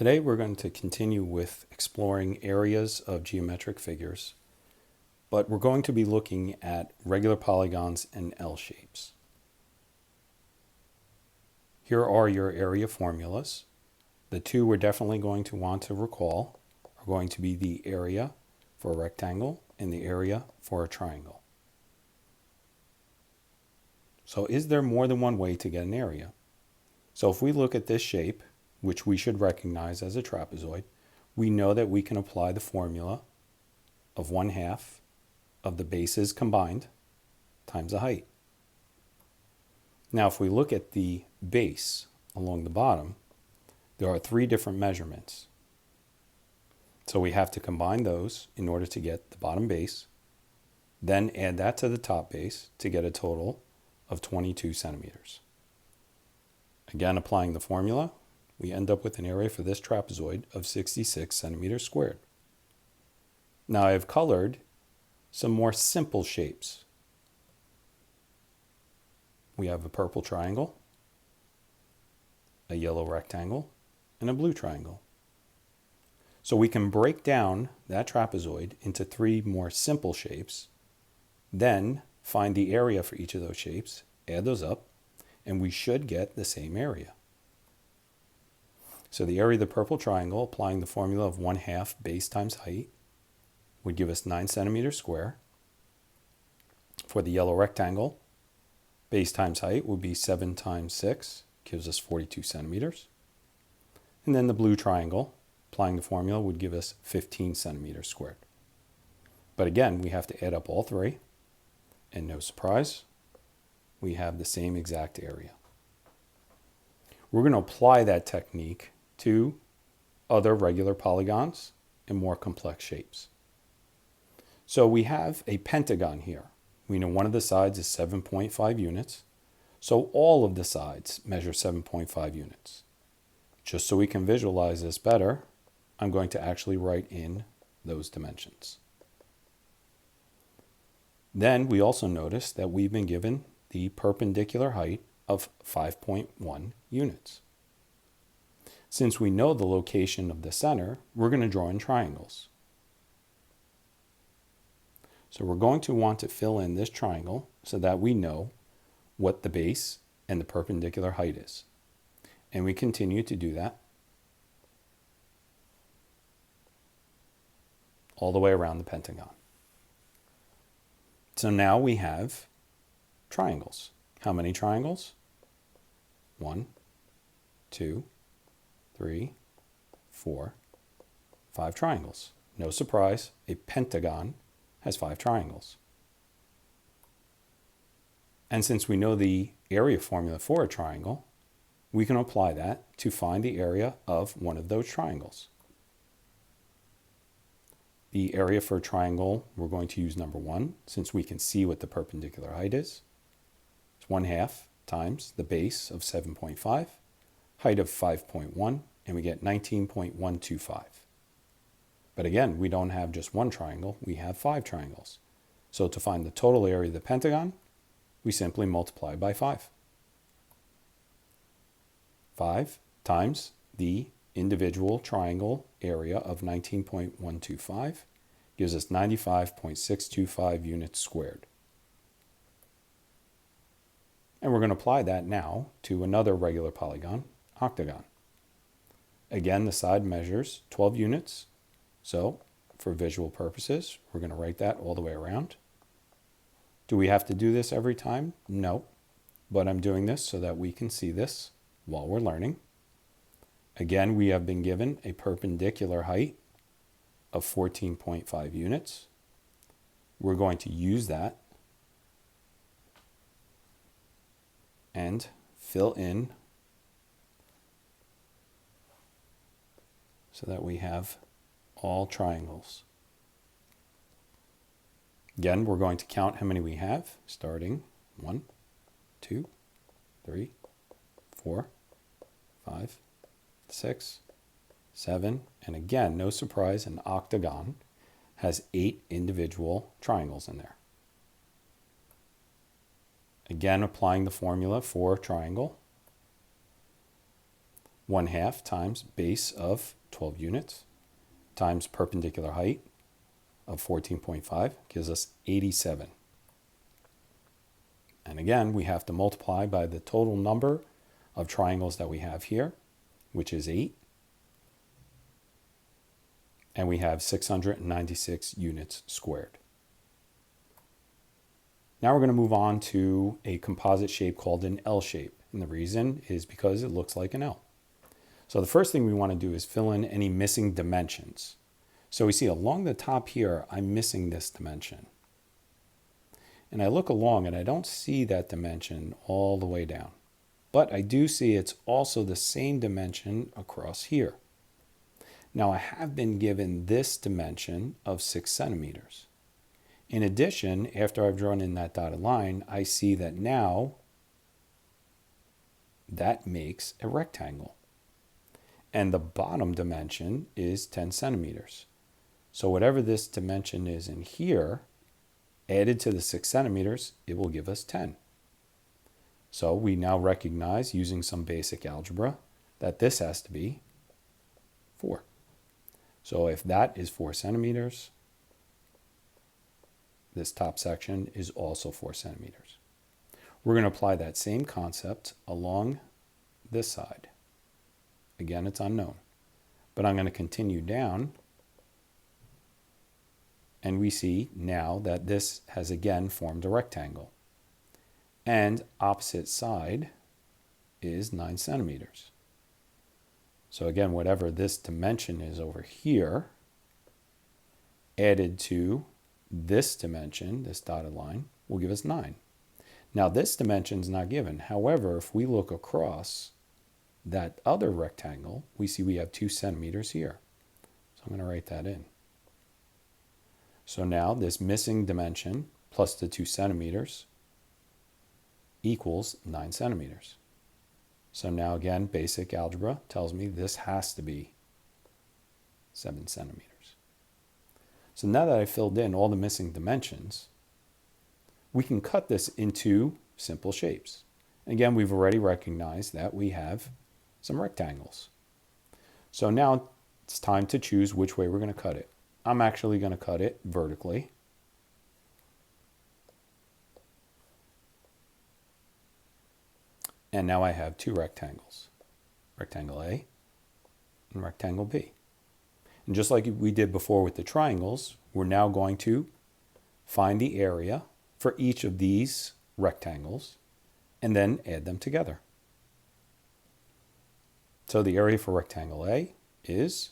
Today we're going to continue with exploring areas of geometric figures, but we're going to be looking at regular polygons and L shapes. Here are your area formulas. The two we're definitely going to want to recall are going to be the area for a rectangle and the area for a triangle. So is there more than one way to get an area? So if we look at this shape, which we should recognize as a trapezoid, we know that we can apply the formula of 1/2 of the bases combined times the height. Now if we look at the base along the bottom, there are 3 different measurements. So we have to combine those in order to get the bottom base, then add that to the top base to get a total of 22 centimeters. Again, applying the formula, we end up with an area for this trapezoid of 66 centimeters squared. Now I've colored some more simple shapes. We have a purple triangle, a yellow rectangle, and a blue triangle. So we can break down that trapezoid into 3 more simple shapes, then find the area for each of those shapes, add those up, and we should get the same area. So the area of the purple triangle, applying the formula of 1/2 base times height, would give us 9 centimeters square. For the yellow rectangle, base times height would be 7 times 6, gives us 42 centimeters. And then the blue triangle, applying the formula, would give us 15 centimeters squared. But again, we have to add up all 3, and no surprise, we have the same exact area. We're going to apply that technique to other regular polygons and more complex shapes. So we have a pentagon here. We know one of the sides is 7.5 units, so all of the sides measure 7.5 units. Just so we can visualize this better, I'm going to actually write in those dimensions. Then we also notice that we've been given the perpendicular height of 5.1 units. Since we know the location of the center, we're going to draw in triangles. So we're going to want to fill in this triangle so that we know what the base and the perpendicular height is. And we continue to do that all the way around the pentagon. So now we have triangles. How many triangles? 1, 2, 3, 4, 5 triangles. No surprise, a pentagon has 5 triangles. And since we know the area formula for a triangle, we can apply that to find the area of one of those triangles. The area for a triangle, we're going to use number 1, since we can see what the perpendicular height is. It's 1/2 times the base of 7.5, height of 5.1, and we get 19.125. But again, we don't have just one triangle, we have 5 triangles. So to find the total area of the pentagon, we simply multiply by 5. 5 times the individual triangle area of 19.125 gives us 95.625 units squared. And we're going to apply that now to another regular polygon, octagon. Again, the side measures 12 units. So for visual purposes, we're going to write that all the way around. Do we have to do this every time? No, but I'm doing this so that we can see this while we're learning. Again, we have been given a perpendicular height of 14.5 units. We're going to use that and fill in so that we have all triangles. Again, we're going to count how many we have, starting 1, 2, 3, 4, 5, 6, 7, and again, no surprise, an octagon has 8 individual triangles in there. Again, applying the formula for triangle. 1/2 times base of 12 units times perpendicular height of 14.5 gives us 87. And again, we have to multiply by the total number of triangles that we have here, which is 8. And we have 696 units squared. Now we're going to move on to a composite shape called an L shape. And the reason is because it looks like an L. So the first thing we want to do is fill in any missing dimensions. So we see along the top here, I'm missing this dimension. And I look along and I don't see that dimension all the way down. But I do see it's also the same dimension across here. Now I have been given this dimension of 6 centimeters. In addition, after I've drawn in that dotted line, I see that now that makes a rectangle. And the bottom dimension is 10 centimeters. So whatever this dimension is in here, added to the 6 centimeters, it will give us 10. So we now recognize, using some basic algebra, that this has to be 4. So if that is 4 centimeters, this top section is also 4 centimeters. We're going to apply that same concept along this side. Again, it's unknown. But I'm going to continue down, and we see now that this has again formed a rectangle. And opposite side is 9 centimeters. So again, whatever this dimension is over here, added to this dimension, this dotted line, will give us 9. Now this dimension is not given. However, if we look across that other rectangle, we see we have 2 centimeters here. So I'm going to write that in. So now this missing dimension plus the 2 centimeters equals 9 centimeters. So now again, basic algebra tells me this has to be 7 centimeters. So now that I filled in all the missing dimensions, we can cut this into simple shapes. Again, we've already recognized that we have some rectangles. So now it's time to choose which way we're going to cut it. I'm actually going to cut it vertically. And now I have 2 rectangles, rectangle A and rectangle B. And just like we did before with the triangles, we're now going to find the area for each of these rectangles and then add them together. So the area for rectangle A is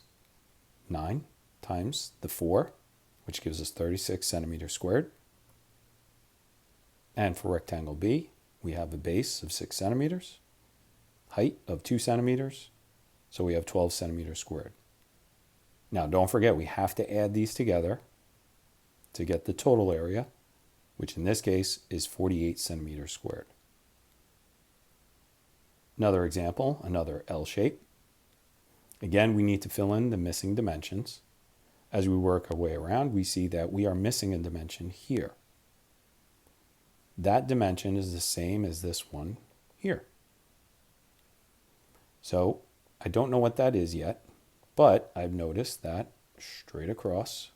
9 times the 4, which gives us 36 centimeters squared. And for rectangle B, we have a base of 6 centimeters, height of 2 centimeters, so we have 12 centimeters squared. Now don't forget, we have to add these together to get the total area, which in this case is 48 centimeters squared. Another example, another L shape. Again, we need to fill in the missing dimensions. As we work our way around, we see that we are missing a dimension here. That dimension is the same as this one here. So I don't know what that is yet, but I've noticed that straight across,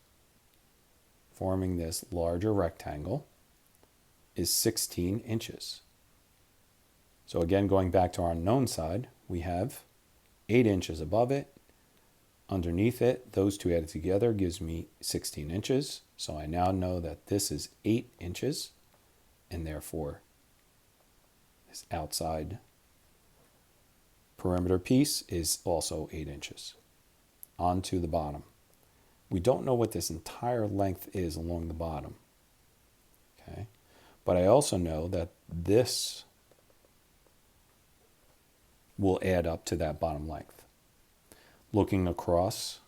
forming this larger rectangle, is 16 inches. So again, going back to our unknown side, we have 8 inches above it. Underneath it, those two added together gives me 16 inches. So I now know that this is 8 inches, and therefore this outside perimeter piece is also 8 inches. On to the bottom. We don't know what this entire length is along the bottom. Okay, but I also know that this will add up to that bottom length. Looking across,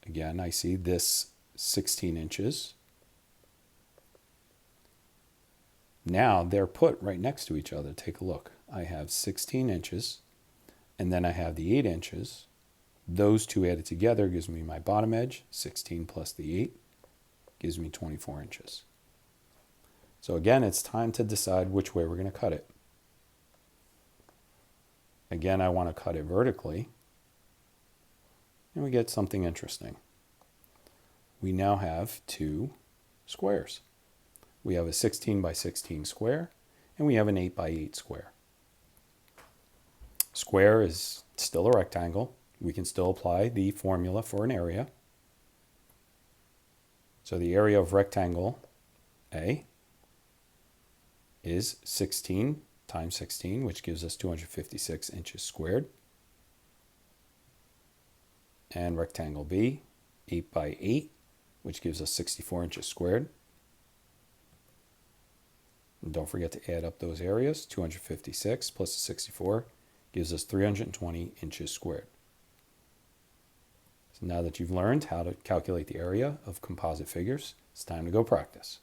again, I see this 16 inches. Now they're put right next to each other. Take a look. I have 16 inches, and then I have the 8 inches. Those two added together gives me my bottom edge. 16 plus the 8 gives me 24 inches. So again, it's time to decide which way we're going to cut it. Again, I want to cut it vertically. And we get something interesting. We now have two squares. We have a 16 by 16 square, and we have an 8 by 8 square. Square is still a rectangle. We can still apply the formula for an area. So the area of rectangle A is 16 times 16, which gives us 256 inches squared. And rectangle B, 8 by 8, which gives us 64 inches squared. And don't forget to add up those areas. 256 plus 64 gives us 320 inches squared. So now that you've learned how to calculate the area of composite figures, it's time to go practice.